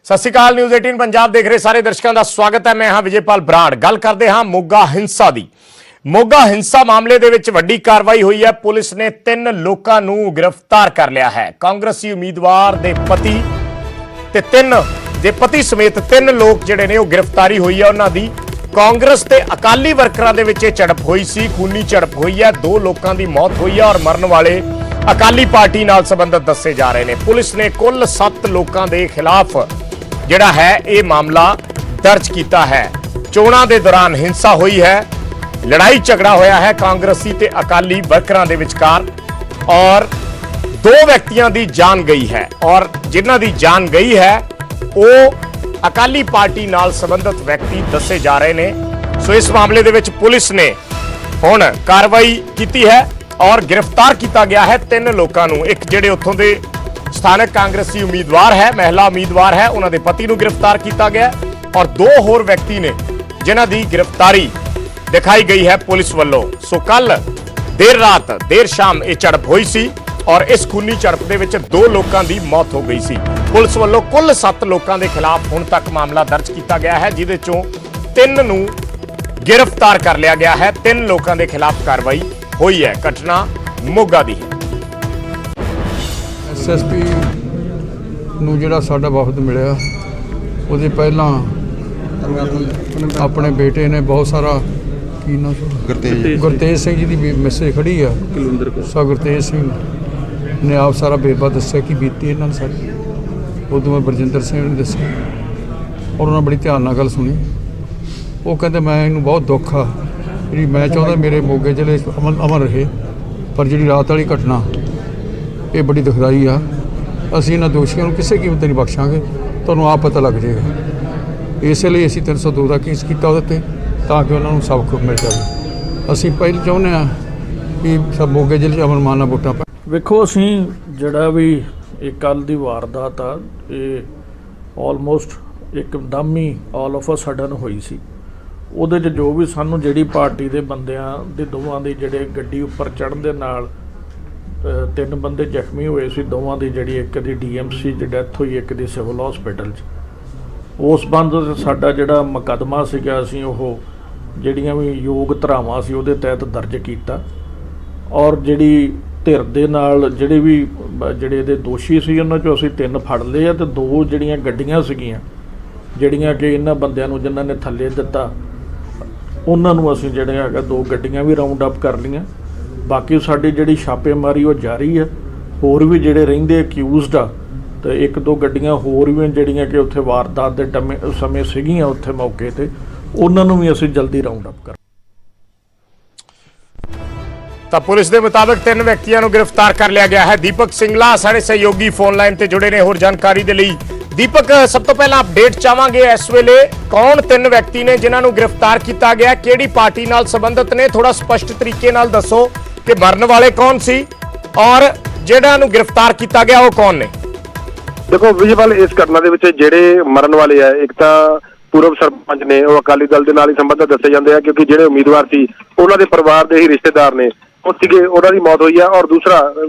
सत श्री अकाल न्यूज़ 18 पंजाब देख रहे सारे दर्शकों का स्वागत है। मैं हाँ विजयपाल बराड़। गल करते हाँ मोगा हिंसा की। मोगा हिंसा मामले दे विच वड्डी कार्रवाई हुई है। पुलिस ने 3 लोगों को गिरफ्तार कर लिया है। कांग्रेसी उम्मीदवार दे पति ते 3 दे पति समेत 3 लोग जिहड़े ने गिरफ्तारी हुई है। उन्हां दी कांग्रेस ते अकाली वर्करां दे विच झड़प हुई सी, खूनी झड़प हुई है। 2 लोगों की मौत हुई है और मरण वाले अकाली पार्टी नाल संबंधित दसे जा रहे हैं। पुलिस ने कुल 7 लोगों के खिलाफ जिहड़ा है ये मामला दर्ज किया है। चोणां दे दौरान हिंसा हुई है, लड़ाई झगड़ा होया है कांग्रेसी ते अकाली वर्करां दे विचकार और 2 व्यक्तियों की जान गई है और जिन्हां दी जान गई है वो अकाली पार्टी नाल संबंधित व्यक्ति दसे जा रहे हैं। सो इस मामले दे विच पुलिस ने हुण कार्रवाई की है और गिरफ्तार किया गया है 3 लोगों को। एक जिहड़े उत्थों दे स्थानक कांग्रेसी उम्मीदवार है, महिला उम्मीदवार है, उन्होंने पति को गिरफ्तार किया गया और 2 होर व्यक्ति ने जिन्हां दी गिरफ्तारी दिखाई गई है पुलिस वालों। सो कल देर रात देर शाम ये झड़प हुई सी और इस खूनी झड़प दे विच 2 लोगों की मौत हो गई सी। पुलिस वालों कुल 7 लोगों के खिलाफ हुण तक मामला दर्ज किया गया है, जिहदे चों 3 नूं गिरफ्तार कर लिया गया है। 3 लोगों के खिलाफ कार्रवाई हुई है। घटना मोगा दी है। SSP ਨੂੰ ਜਿਹੜਾ ਸਾਡਾ ਵਫਦ ਮਿਲਿਆ ਉਹਦੇ ਪਹਿਲਾਂ ਆਪਣੇ ਬੇਟੇ ਨੇ ਬਹੁਤ ਸਾਰਾ ਕੀ ਨਾਮ ਗੁਰਤੇਜ ਸਿੰਘ ਜੀ ਦੀ ਮੈਸੇਜ ਖੜੀ ਆ ਸਾ ਗੁਰਤੇਜ ਸਿੰਘ ਨੇ ਆਪ ਸਾਰਾ ਬੇਬਾ ਦੱਸਿਆ ਕਿ ਬੀਤੀ ਇਹਨਾਂ ਨੇ ਸਾਰੀ। ਉਦੋਂ ਮੈਂ ਬਰਜਿੰਦਰ ਸਿੰਘ ਨੂੰ ਦੱਸਿਆ ਔਰ ਉਹਨਾਂ ਬੜੀ ਧਿਆਨ ਨਾਲ ਗੱਲ ਸੁਣੀ। ਉਹ ਕਹਿੰਦੇ ਮੈਂ ਇਹਨੂੰ ਬਹੁਤ ਦੁੱਖ ਆ, ਜਿਹੜੀ ਮੈਂ ਚਾਹੁੰਦਾ ਮੇਰੇ ਮੋਗੇ ਜ਼ਿਲ੍ਹੇ ਅਮਨ ਰਹੇ, ਪਰ ਜਿਹੜੀ ਰਾਤ ਵਾਲੀ ਘਟਨਾ ਇਹ ਬੜੀ ਦੁਖਦਾਈ ਆ। ਅਸੀਂ ਇਹਨਾਂ ਦੋਸ਼ੀਆਂ ਨੂੰ ਕਿਸੇ ਕੀਮਤ ਨਹੀਂ ਬਖਸ਼ਾਂਗੇ, ਤੁਹਾਨੂੰ ਆਪ ਪਤਾ ਲੱਗ ਜਾਏਗਾ। ਇਸੇ ਲਈ ਅਸੀਂ 302 ਦਾ ਕੇਸ ਕੀਤਾ ਉਹਦੇ 'ਤੇ ਤਾਂ ਕਿ ਉਹਨਾਂ ਨੂੰ ਸਬਕ ਮਿਲ ਜਾਵੇ। ਅਸੀਂ ਪਹਿਲਾਂ ਚਾਹੁੰਦੇ ਹਾਂ ਕਿ ਸਭ ਮੋਗੇ ਜ਼ਿਲ੍ਹੇ 'ਚ ਅਮਨ-ਮਾਨ ਨਾਲ ਵੋਟਾਂ ਪੈ। ਵੇਖੋ ਅਸੀਂ ਜਿਹੜਾ ਵੀ ਇਹ ਕੱਲ ਦੀ ਵਾਰਦਾਤ ਆ ਇਹ ਆਲਮੋਸਟ ਇੱਕਦਮ ਹੀ ਆਲ ਆਫ ਅ ਸਡਨ ਹੋਈ ਸੀ। ਉਹਦੇ 'ਚ ਜੋ ਵੀ ਸਾਨੂੰ ਜਿਹੜੀ ਪਾਰਟੀ ਦੇ ਬੰਦਿਆਂ ਦੇ ਦੋਵਾਂ ਦੇ ਜਿਹੜੇ ਗੱਡੀ ਉੱਪਰ ਚੜ੍ਹਨ ਦੇ ਨਾਲ 3 ਬੰਦੇ ਜ਼ਖਮੀ ਹੋਏ ਸੀ, ਦੋਵਾਂ ਦੀ ਜਿਹੜੀ ਇੱਕ ਦੀ DMC 'ਚ ਡੈਥ ਹੋਈ, ਇੱਕ ਦੀ ਸਿਵਲ ਹਸਪੀਟਲ 'ਚ। ਉਸ ਸੰਬੰਧ ਸਾਡਾ ਜਿਹੜਾ ਮੁਕੱਦਮਾ ਸੀਗਾ ਅਸੀਂ ਉਹ ਜਿਹੜੀਆਂ ਵੀ ਯੋਗ ਧਾਰਾਵਾਂ ਸੀ ਉਹਦੇ ਤਹਿਤ ਦਰਜ ਕੀਤਾ ਔਰ ਜਿਹੜੀ ਧਿਰ ਦੇ ਨਾਲ ਜਿਹੜੇ ਵੀ ਜਿਹੜੇ ਇਹਦੇ ਦੋਸ਼ੀ ਸੀ ਉਹਨਾਂ 'ਚੋਂ ਅਸੀਂ 3 ਫੜ ਲਏ ਆ ਤੇ 2 ਜਿਹੜੀਆਂ ਗੱਡੀਆਂ ਸੀਗੀਆਂ ਜਿਹੜੀਆਂ ਕਿ ਇਹਨਾਂ ਬੰਦਿਆਂ ਨੂੰ ਜਿਨ੍ਹਾਂ ਨੇ ਥੱਲੇ ਦਿੱਤਾ ਉਹਨਾਂ ਨੂੰ ਅਸੀਂ ਜਿਹੜੇ ਹੈਗਾ 2 ਗੱਡੀਆਂ ਵੀ ਰਾਉਂਡ ਅਪ ਕਰ ਲਈਆਂ। ਬਾਕੀ ਸਾਡੀ ਜਿਹੜੀ ਛਾਪੇਮਾਰੀ ਉਹ ਜਾਰੀ ਹੈ। ਹੋਰ ਵੀ ਜਿਹੜੇ ਰਹਿੰਦੇ ਅਕਿਊਜ਼ਡ ਆ ਤੇ 1-2 ਗੱਡੀਆਂ ਹੋਰ ਵੀ ਜਿਹੜੀਆਂ ਕਿ ਉੱਥੇ ਵਾਰਦਾਤ ਦੇ ਸਮੇਂ ਸੀਗੀਆਂ ਉੱਥੇ ਮੌਕੇ ਤੇ ਉਹਨਾਂ ਨੂੰ ਵੀ ਅਸੀਂ ਜਲਦੀ ਰਾਉਂਡ ਅਪ ਕਰ। ਤਾਂ ਪੁਲਿਸ ਦੇ ਮੁਤਾਬਕ 3 ਵਿਅਕਤੀਆਂ ਨੂੰ ਗ੍ਰਿਫਤਾਰ ਕਰ ਲਿਆ ਗਿਆ ਹੈ। ਦੀਪਕ ਸਿੰਘਲਾ ਸਾਡੇ ਸਹਿਯੋਗੀ ਫੋਨ ਲਾਈਨ ਤੇ ਜੁੜੇ ਨੇ ਹੋਰ ਜਾਣਕਾਰੀ ਦੇ ਲਈ। ਦੀਪਕ, ਸਭ ਤੋਂ ਪਹਿਲਾਂ ਅਪਡੇਟ ਚਾਹਾਂਗੇ ਇਸ ਵੇਲੇ ਕੌਣ 3 ਵਿਅਕਤੀ ਨੇ ਜਿਨ੍ਹਾਂ ਨੂੰ ਗ੍ਰਿਫਤਾਰ ਕੀਤਾ ਗਿਆ, ਕਿਹੜੀ ਪਾਰਟੀ ਨਾਲ ਸੰਬੰਧਿਤ ਨੇ, ਥੋੜਾ ਸਪਸ਼ਟ ਤਰੀਕੇ ਨਾਲ ਦੱਸੋ ਕਿ ਮਰਨ ਵਾਲੇ ਕੌਣ ਸੀ ਔਰ ਜਿਹੜਾ ਨੂੰ ਗ੍ਰਿਫਤਾਰ ਕੀਤਾ ਗਿਆ ਉਹ ਕੌਣ ਨੇ। देखो विजयपाल, इस घटना ਦੇ ਵਿੱਚ ਜਿਹੜੇ ਮਰਨ ਵਾਲੇ ਆ ਇੱਕ ਤਾਂ ਪੂਰਵ ਸਰਪੰਚ ਨੇ, ਉਹ ਅਕਾਲੀ ਦਲ ਦੇ ਨਾਲ ਹੀ ਸੰਬੰਧਿਤ ਦੱਸੇ ਜਾਂਦੇ ਆ ਕਿਉਂਕਿ ਜਿਹੜੇ ਉਮੀਦਵਾਰ ਸੀ ਉਹਨਾਂ ਦੇ ਪਰਿਵਾਰ ਦੇ ਹੀ ਰਿਸ਼ਤੇਦਾਰ ਨੇ ਉਹ ਸੀਗੇ, ਉਹਨਾਂ ਦੀ ਮੌਤ ਹੋਈ ਆ। ਔਰ ਦੂਸਰਾ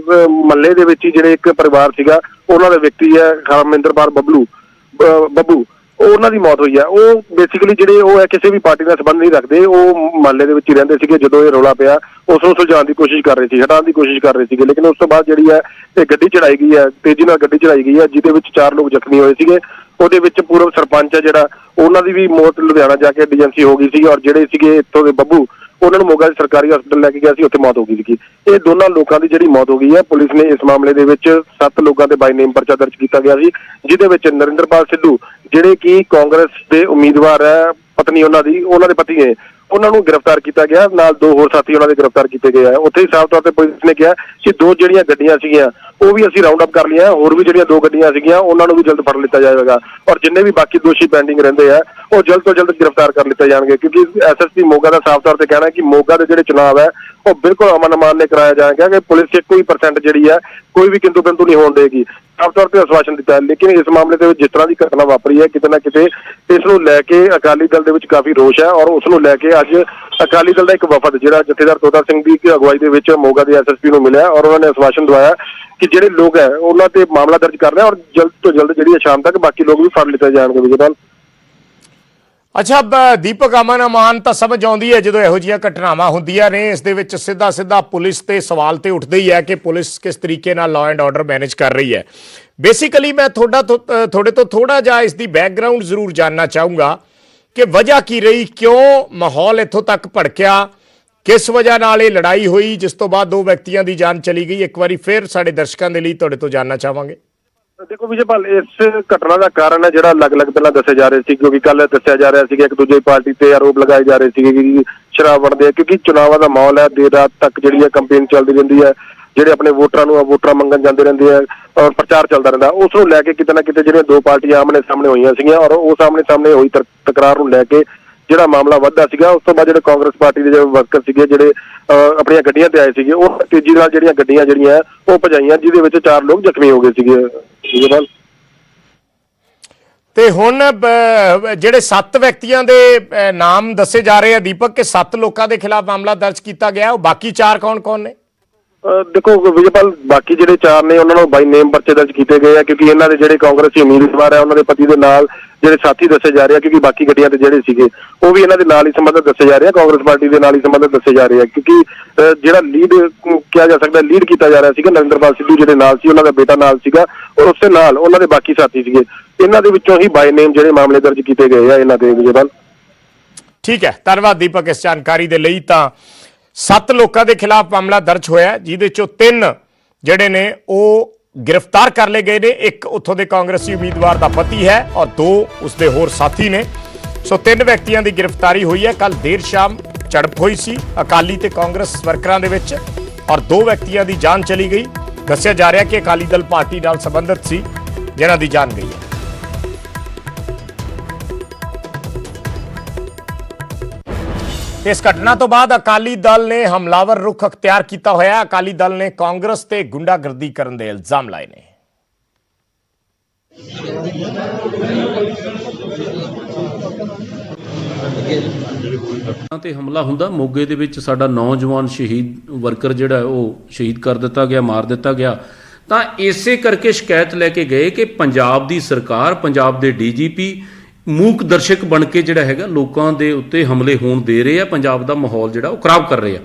ਮਹੱਲੇ ਦੇ ਵਿੱਚ ਹੀ ਜਿਹੜੇ ਇੱਕ ਪਰਿਵਾਰ ਸੀਗਾ ਉਹਨਾਂ ਦਾ ਵਿਅਕਤੀ ਹੈ ਹਰਮਿੰਦਰਪਾਲ ਬੱਬੂ, ਉਹਨਾਂ ਦੀ ਮੌਤ ਹੋਈ ਆ। ਉਹ ਬੇਸਿਕਲੀ ਜਿਹੜੇ ਉਹ ਹੈ ਕਿਸੇ ਵੀ ਪਾਰਟੀ ਨਾਲ ਸੰਬੰਧ ਨਹੀਂ ਰੱਖਦੇ, ਉਹ ਮਹੱਲੇ ਦੇ ਵਿੱਚ ਹੀ ਰਹਿੰਦੇ ਸੀਗੇ। ਜਦੋਂ ਇਹ ਰੌਲਾ ਪਿਆ ਉਸ ਨੂੰ ਸੁਲਝਾਉਣ ਦੀ ਕੋਸ਼ਿਸ਼ ਕਰ ਰਹੇ ਸੀ, ਹਟਾਉਣ ਦੀ ਕੋਸ਼ਿਸ਼ ਕਰ ਰਹੇ ਸੀਗੇ, ਲੇਕਿਨ ਉਸ ਤੋਂ ਬਾਅਦ ਜਿਹੜੀ ਹੈ ਇਹ ਗੱਡੀ ਚੜਾਈ ਗਈ ਹੈ, ਤੇਜ਼ੀ ਨਾਲ ਗੱਡੀ ਚੜਾਈ ਗਈ ਹੈ ਜਿਹਦੇ ਵਿੱਚ 4 ਲੋਕ ਜ਼ਖਮੀ ਹੋਏ ਸੀਗੇ। ਉਹਦੇ ਵਿੱਚ ਪੂਰਵ ਸਰਪੰਚ ਹੈ ਜਿਹੜਾ ਉਹਨਾਂ ਦੀ ਵੀ ਮੌਤ ਲੁਧਿਆਣਾ ਜਾ ਕੇ DMC ਹੋ ਗਈ ਸੀ ਔਰ ਜਿਹੜੇ ਸੀਗੇ ਇੱਥੋਂ ਦੇ ਬੱਬੂ ਉਹਨਾਂ ਨੂੰ ਮੋਗਾ ਸਰਕਾਰੀ ਹਸਪਤਾਲ ਲੈ ਕੇ ਗਿਆ ਸੀ, ਉੱਥੇ ਮੌਤ ਹੋ ਗਈ ਸੀਗੀ। ਇਹ ਦੋਨਾਂ ਲੋਕਾਂ ਦੀ ਜਿਹੜੀ ਮੌਤ ਹੋ ਗਈ ਹੈ, ਪੁਲਿਸ ਨੇ ਇਸ ਮਾਮਲੇ ਦੇ ਵਿੱਚ 7 ਲੋਕਾਂ ਦੇ ਬਾਈ ਨੇਮ ਪਰਚਾ ਦਰਜ ਕੀਤਾ ਗਿਆ ਸੀ, ਜਿਹਦੇ ਵਿੱਚ ਨਰਿੰਦਰਪਾਲ ਸਿੱਧੂ ਜਿਹੜੇ ਕਿ ਕਾਂਗਰਸ ਦੇ ਉਮੀਦਵਾਰ ਹੈ, ਪਤਨੀ ਉਹਨਾਂ ਦੇ ਪਤੀ ਨੇ, ਉਹਨਾਂ ਨੂੰ ਗ੍ਰਿਫਤਾਰ ਕੀਤਾ ਗਿਆ। ਨਾਲ 2 ਹੋਰ ਸਾਥੀ ਉਹਨਾਂ ਦੇ ਗ੍ਰਿਫਤਾਰ ਕੀਤੇ ਗਏ ਆ। ਉੱਥੇ ਹੀ ਸਾਫ਼ ਤੌਰ ਤੇ ਪੁਲਿਸ ਨੇ ਕਿਹਾ ਕਿ 2 ਜਿਹੜੀਆਂ ਗੱਡੀਆਂ ਸੀਗੀਆਂ ਉਹ ਵੀ ਅਸੀਂ ਰਾਉਂਡ ਅਪ ਕਰ ਲਈਆਂ, ਹੋਰ ਵੀ ਜਿਹੜੀਆਂ 2 ਗੱਡੀਆਂ ਸੀਗੀਆਂ ਉਹਨਾਂ ਨੂੰ ਵੀ ਜਲਦ ਫੜ ਲਿੱਤਾ ਜਾਵੇਗਾ ਔਰ ਜਿੰਨੇ ਵੀ ਬਾਕੀ ਦੋਸ਼ੀ ਪੈਂਡਿੰਗ ਰਹਿੰਦੇ ਆ ਉਹ ਜਲਦ ਤੋਂ ਜਲਦ ਗ੍ਰਿਫਤਾਰ ਕਰ ਲਿੱਤੇ ਜਾਣਗੇ ਕਿਉਂਕਿ SSP ਮੋਗਾ ਦਾ ਸਾਫ਼ ਤੌਰ ਤੇ ਕਹਿਣਾ ਹੈ ਕਿ ਮੋਗਾ ਦੇ ਜਿਹੜੇ ਚੁਣਾਵ ਹੈ ਉਹ ਬਿਲਕੁਲ ਅਮਨ-ਅਮਾਨ ਨੇ ਕਰਾਇਆ ਜਾਏਗਾ ਕਿ ਪੁਲਿਸ 'ਚ ਕੋਈ % ਜਿਹੜੀ ਹੈ ਕੋਈ ਵੀ ਕਿੰਤੂ ਪਰੰਤੂ ਨਹੀਂ ਹੋਣ ਦੇਗੀ, ਸਾਫ਼ ਤੌਰ ਤੇ ਆਸ਼ਵਾਸਨ ਦਿੱਤਾ ਹੈ। ਲੇਕਿਨ ਇਸ ਮਾਮਲੇ ਦੇ ਵਿੱਚ ਜਿਸ ਤਰ੍ਹਾਂ ਦੀ ਘਟਨਾ ਵਾਪਰੀ ਹੈ, ਕਿਤੇ ਨਾ ਕਿਤੇ ਇਸ ਨੂੰ ਲੈ ਕੇ ਅਕਾਲੀ ਦਲ ਦੇ ਵਿੱਚ ਕਾਫੀ ਰੋਸ਼ ਹੈ ਔਰ ਉਸ ਨੂੰ ਲੈ ਕੇ ਅੱਜ ਅਕਾਲੀ ਦਲ ਦਾ ਇੱਕ ਵਫਦ ਜਿਹੜਾ ਜਥੇਦਾਰ ਤੋਤਾ ਸਿੰਘ ਦੀ ਅਗਵਾਈ ਦੇ ਵਿੱਚ ਮੋਗਾ ਦੇ ਐਸਐਸਪੀ ਨੂੰ ਮਿਲਿਆ ਔਰ ਉਹਨਾਂ ਨੇ ਆਸ਼ਵਾਸਨ ਦਵਾਇਆ ਕਿ ਜਿਹੜੇ ਲੋਕ ਹੈ ਉਹਨਾਂ ਤੇ ਮਾਮਲਾ ਦਰਜ ਕਰ ਰਹੇ ਔਰ ਜਲਦ ਤੋਂ ਜਲਦ ਜਿਹੜੀ ਹੈ ਸ਼ਾਮ ਤੱਕ ਬਾਕੀ ਲੋਕ ਵੀ ਫੜ ਲਿੱਤੇ ਜਾਣਗੇ। ਵਿਜੇਪਾਲ ਅੱਛਾ, ਦੀਪਕ ਅਮਨ ਅਮਾਨ ਤਾਂ ਸਮਝ ਆਉਂਦੀ ਹੈ ਜਦੋਂ ਇਹੋ ਜਿਹੀਆਂ ਘਟਨਾਵਾਂ ਹੁੰਦੀਆਂ ਨੇ, ਇਸ ਦੇ ਵਿੱਚ ਸਿੱਧਾ ਪੁਲਿਸ ਤੇ ਸਵਾਲ ਤੇ ਉੱਠਦੇ ਹੀ ਹੈ ਕਿ ਪੁਲਿਸ ਕਿਸ ਤਰੀਕੇ ਨਾਲ ਲਾਅ ਐਂਡ ਆਰਡਰ ਮੈਨੇਜ ਕਰ ਰਹੀ ਹੈ। ਬੇਸਿਕਲੀ ਮੈਂ ਤੁਹਾਡੇ ਤੋਂ ਥੋੜਾ ਜਿਹਾ ਇਸ ਦੀ ਬੈਕਗ੍ਰਾਉਂਡ ਜ਼ਰੂਰ ਜਾਨਣਾ ਚਾਹੂੰਗਾ ਕਿ ਵਜ੍ਹਾ ਕੀ ਰਹੀ, ਕਿਉਂ ਮਾਹੌਲ ਇੱਥੋਂ ਤੱਕ ਭੜਕਿਆ, ਕਿਸ ਵਜ੍ਹਾ ਨਾਲ ਇਹ ਲੜਾਈ ਹੋਈ ਜਿਸ ਤੋਂ ਬਾਅਦ 2 ਵਿਅਕਤੀਆਂ ਦੀ ਜਾਨ ਚਲੀ ਗਈ। ਇੱਕ ਵਾਰੀ ਫਿਰ ਸਾਡੇ ਦਰਸ਼ਕਾਂ ਦੇ ਲਈ ਤੁਹਾਡੇ ਤੋਂ ਜਾਨਣਾ ਚਾਹਾਂਗੇ। ਦੇਖੋ ਵਿਜੇਪਾਲ, ਇਸ ਘਟਨਾ ਦਾ ਕਾਰਨ ਹੈ ਜਿਹੜਾ ਅਲੱਗ-ਅਲੱਗ ਪਹਿਲਾਂ ਦੱਸੇ ਜਾ ਰਹੇ ਸੀ, ਕਿਉਂਕਿ ਕੱਲ ਦੱਸਿਆ ਜਾ ਰਿਹਾ ਸੀ ਕਿ ਇੱਕ ਦੂਜੇ ਪਾਰਟੀ ਤੇ ਆਰੋਪ ਲਗਾਏ ਜਾ ਰਹੇ ਸੀਗੇ ਕਿ ਸ਼ਰਾਬ ਵੰਡਦੇ ਆ, ਕਿਉਂਕਿ ਚੁਣਾਵਾਂ ਦਾ ਮਾਹੌਲ ਹੈ, ਦੇਰ ਰਾਤ ਤੱਕ ਜਿਹੜੀ ਹੈ ਕੰਪੇਨ ਚੱਲਦੀ ਰਹਿੰਦੀ ਹੈ, ਜਿਹੜੇ ਆਪਣੇ ਵੋਟਰਾਂ ਮੰਗਣ ਜਾਂਦੇ ਰਹਿੰਦੇ ਆ ਔਰ ਪ੍ਰਚਾਰ ਚੱਲਦਾ ਰਹਿੰਦਾ। ਉਸ ਨੂੰ ਲੈ ਕੇ ਕਿਤੇ ਨਾ ਕਿਤੇ ਜਿਹੜੀਆਂ 2 ਪਾਰਟੀਆਂ ਆਮਣੇ ਸਾਹਮਣੇ ਹੋਈਆਂ ਸੀਗੀਆਂ ਔਰ ਉਹ ਸਾਹਮਣੇ ਹੋਈ ਤਕਰਾਰ ਨੂੰ ਲੈ ਕੇ ਜਿਹੜਾ ਮਾਮਲਾ ਵੱਧਦਾ ਸੀਗਾ। ਉਸ ਤੋਂ ਬਾਅਦ ਜਿਹੜੇ ਕਾਂਗਰਸ ਪਾਰਟੀ ਦੇ ਜਿਹੜੇ ਵਰਕਰ ਸੀਗੇ, ਜਿਹੜੇ ਆਪਣੀਆਂ ਗੱਡੀਆਂ ਤੇ ਆਏ ਸੀਗੇ, ਉਹ ਤੇਜ਼ੀ ਨਾਲ ਜਿਹੜੀਆਂ ਗੱਡੀਆਂ ਉਹ ਭਜਾਈਆਂ, ਜਿਹਦੇ ਵਿੱਚ 4 ਲੋਕ ਜ਼ਖਮੀ ਹੋ ਗਏ ਸੀਗੇ। ਤੇ ਹੁਣ ਜਿਹੜੇ 7 ਵਿਅਕਤੀਆਂ ਦੇ ਨਾਮ ਦੱਸੇ ਜਾ ਰਹੇ ਆ ਦੀਪਕ ਕਿ 7 ਲੋਕਾਂ ਦੇ ਖਿਲਾਫ ਮਾਮਲਾ ਦਰਜ ਕੀਤਾ ਗਿਆ, ਉਹ ਬਾਕੀ 4 ਕੌਣ ਨੇ? ਦੇਖੋ ਵਿਜੇਪਾਲ, ਬਾਕੀ ਜਿਹੜੇ 4 ਨੇ ਉਹਨਾਂ ਨੂੰ ਬਾਈ ਨੇਮ ਪਰਚੇ ਦਰਜ ਕੀਤੇ ਗਏ ਆ, ਕਿਉਂਕਿ ਇਹਨਾਂ ਦੇ ਜਿਹੜੇ ਕਾਂਗਰਸੀ ਉਮੀਦਵਾਰ ਹੈ ਉਹਨਾਂ ਦੇ ਪਤੀ ਦੇ ਨਾਲ ਜਿਹੜੇ ਸਾਥੀ ਦੱਸੇ ਜਾ ਰਹੇ ਆ, ਕਿਉਂਕਿ ਬਾਕੀ ਗੱਡੀਆਂ ਤੇ ਜਿਹੜੇ ਸੀਗੇ ਉਹ ਵੀ ਇਹਨਾਂ ਦੇ ਨਾਲ ਹੀ ਸੰਬੰਧਿਤ ਦੱਸੇ ਜਾ ਰਹੇ ਆ, ਕਾਂਗਰਸ ਪਾਰਟੀ ਦੇ ਨਾਲ ਹੀ ਸੰਬੰਧਿਤ ਦੱਸੇ ਜਾ ਰਹੇ ਆ, ਕਿਉਂਕਿ ਜਿਹੜਾ ਲੀਡ ਕਿਹਾ ਜਾ ਸਕਦਾ ਲੀਡ ਕੀਤਾ ਜਾ ਰਿਹਾ ਸੀਗਾ ਨਰਿੰਦਰਪਾਲ ਸਿੱਧੂ ਜਿਹੜੇ ਨਾਲ ਸੀ, ਉਹਨਾਂ ਦਾ ਬੇਟਾ ਨਾਲ ਸੀਗਾ ਔਰ ਉਸਦੇ ਨਾਲ ਉਹਨਾਂ ਦੇ ਬਾਕੀ ਸਾਥੀ ਸੀਗੇ। ਇਹਨਾਂ ਦੇ ਵਿੱਚੋਂ ਹੀ ਬਾਈ ਨੇਮ ਜਿਹੜੇ ਮਾਮਲੇ ਦਰਜ ਕੀਤੇ ਗਏ ਆ ਇਹਨਾਂ ਦੇ। ਵਿਜੇਪਾਲ ਠੀਕ ਹੈ, ਧੰਨਵਾਦ ਦੀਪਕ ਇਸ ਜਾਣਕਾਰੀ ਦੇ ਲਈ। ਤਾਂ 7 ਲੋਕਾਂ ਦੇ ਖਿਲਾਫ ਮਾਮਲਾ ਦਰਜ ਹੋਇਆ, ਜਿਹਦੇ ਚੋਂ 3 ਜਿਹੜੇ ਨੇ ਉਹ ਗ੍ਰਿਫਤਾਰ ਕਰ ਲਏ ਗਏ ਨੇ। ਇੱਕ ਉੱਥੋਂ ਦੇ ਕਾਂਗਰਸੀ ਉਮੀਦਵਾਰ ਦਾ ਪਤੀ ਹੈ ਔਰ 2 ਉਸਦੇ ਹੋਰ ਸਾਥੀ ਨੇ। ਸੋ 3 ਵਿਅਕਤੀਆਂ ਦੀ ਗ੍ਰਿਫਤਾਰੀ ਹੋਈ ਹੈ। ਕੱਲ ਦੇਰ ਸ਼ਾਮ ਝੜਪ ਹੋਈ ਸੀ ਅਕਾਲੀ ਤੇ ਕਾਂਗਰਸ ਵਰਕਰਾਂ ਦੇ ਵਿੱਚ ਔਰ 2 ਵਿਅਕਤੀਆਂ ਦੀ ਜਾਨ ਚਲੀ ਗਈ। ਦੱਸਿਆ ਜਾ ਰਿਹਾ ਕਿ ਅਕਾਲੀ ਦਲ ਪਾਰਟੀ ਨਾਲ ਸੰਬੰਧਿਤ ਸੀ ਜਿਨ੍ਹਾਂ ਦੀ ਜਾਨ ਗਈ ਹੈ। ਇਸ ਘਟਨਾ ਤੋਂ ਬਾਅਦ ਅਕਾਲੀ ਦਲ ਨੇ ਹਮਲਾਵਰ ਰੁਖ ਅਖਤਿਆਰ ਕੀਤਾ ਹੋਇਆ। ਅਕਾਲੀ ਦਲ ਨੇ ਕਾਂਗਰਸ ਤੇ ਗੁੰਡਾਗਰਦੀ ਕਰਨ ਦੇ ਇਲਜ਼ਾਮ ਲਾਏ ਨੇ। ਤੇ ਹਮਲਾ ਹੁੰਦਾ ਮੋਗੇ ਦੇ ਵਿੱਚ ਸਾਡਾ ਨੌਜਵਾਨ ਸ਼ਹੀਦ ਵਰਕਰ ਜਿਹੜਾ ਉਹ ਸ਼ਹੀਦ ਕਰ ਦਿੱਤਾ ਗਿਆ, ਮਾਰ ਦਿੱਤਾ ਗਿਆ। ਤਾਂ ਇਸੇ ਕਰਕੇ ਸ਼ਿਕਾਇਤ ਲੈ ਕੇ ਗਏ ਕਿ ਪੰਜਾਬ ਦੀ ਸਰਕਾਰ, ਪੰਜਾਬ ਦੇ ਡੀਜੀਪੀ ਮੂਕ ਦਰਸ਼ਕ ਬਣ ਕੇ ਜਿਹੜਾ ਹੈਗਾ ਲੋਕਾਂ ਦੇ ਉੱਤੇ ਹਮਲੇ ਹੋਣ ਦੇ ਰਹੇ ਆ, ਪੰਜਾਬ ਦਾ ਮਾਹੌਲ ਜਿਹੜਾ ਉਹ ਖਰਾਬ ਕਰ ਰਹੇ ਆ।